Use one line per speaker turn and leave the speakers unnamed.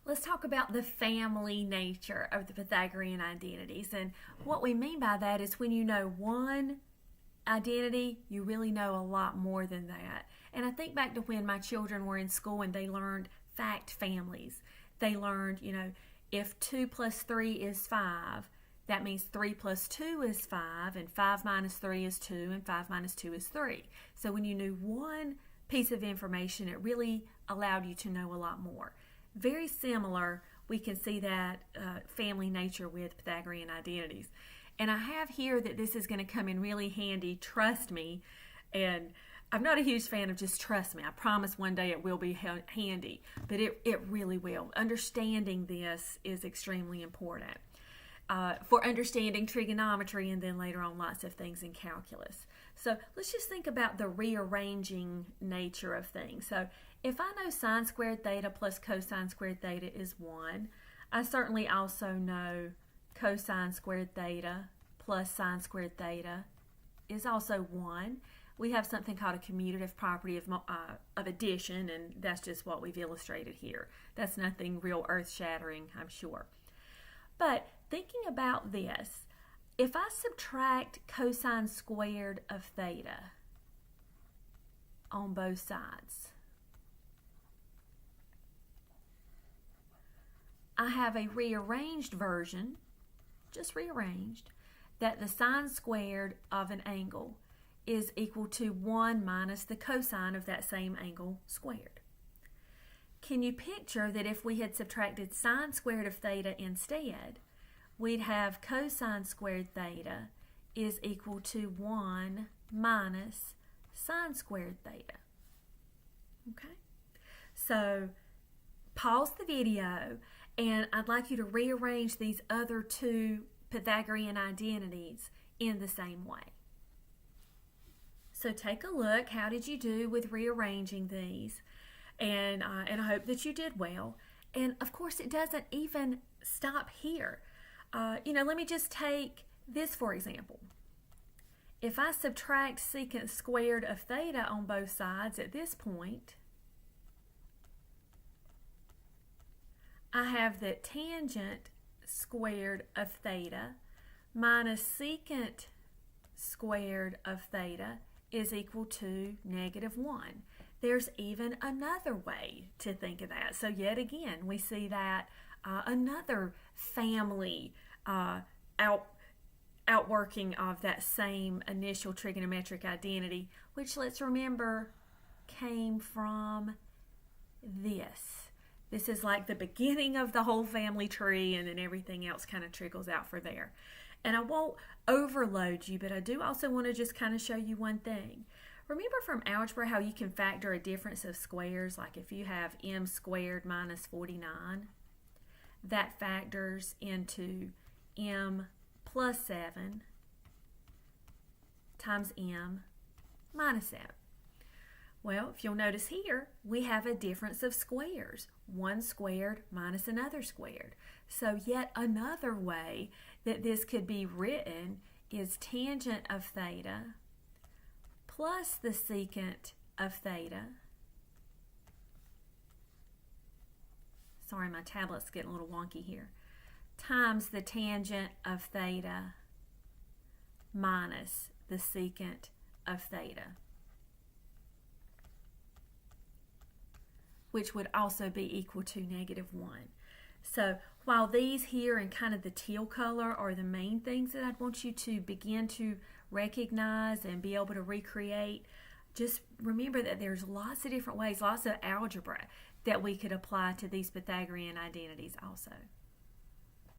let's talk about the family nature of the Pythagorean identities. And what we mean by that is when you know one identity, you really know a lot more than that. And I think back to when my children were in school and they learned fact families. They learned, if 2 plus 3 is 5, that means 3 plus 2 is 5, and 5 minus 3 is 2, and 5 minus 2 is 3. So when you knew one piece of information, it really allowed you to know a lot more. Very similar, we can see that family nature with Pythagorean identities. And I have here that this is going to come in really handy, trust me. And I'm not a huge fan of just trust me. I promise one day it will be handy, but it really will. Understanding this is extremely important for understanding trigonometry and then later on lots of things in calculus. So let's just think about the rearranging nature of things. So if I know sine squared theta plus cosine squared theta is 1, I certainly also know cosine squared theta plus sine squared theta is also 1. We have something called a commutative property of addition, and that's just what we've illustrated here. That's nothing real earth-shattering, I'm sure. But thinking about this, if I subtract cosine squared of theta on both sides, I have a rearranged version, just rearranged, that the sine squared of an angle is equal to 1 minus the cosine of that same angle squared. Can you picture that if we had subtracted sine squared of theta instead, we'd have cosine squared theta is equal to 1 minus sine squared theta. Okay? So pause the video, and I'd like you to rearrange these other two Pythagorean identities in the same way. So take a look. How did you do with rearranging these? And I hope that you did well. And of course, it doesn't even stop here. Let me just take this for example. If I subtract secant squared of theta on both sides at this point, I have that tangent squared of theta minus secant squared of theta is equal to -1. There's even another way to think of that. So yet again, we see that another family outworking of that same initial trigonometric identity, which let's remember came from this. This is like the beginning of the whole family tree, and then everything else kind of trickles out for there. And I won't overload you, but I do also want to just kind of show you one thing. Remember from algebra how you can factor a difference of squares, like if you have m squared minus 49, that factors into m plus 7 times m minus 7. Well, if you'll notice here, we have a difference of squares. One squared minus another squared. So yet another way that this could be written is tangent of theta plus the secant of theta. Sorry, my tablet's getting a little wonky here. Times the tangent of theta minus the secant of theta, which would also be equal to -1. So while these here in kind of the teal color are the main things that I'd want you to begin to recognize and be able to recreate, just remember that there's lots of different ways, lots of algebra that we could apply to these Pythagorean identities also.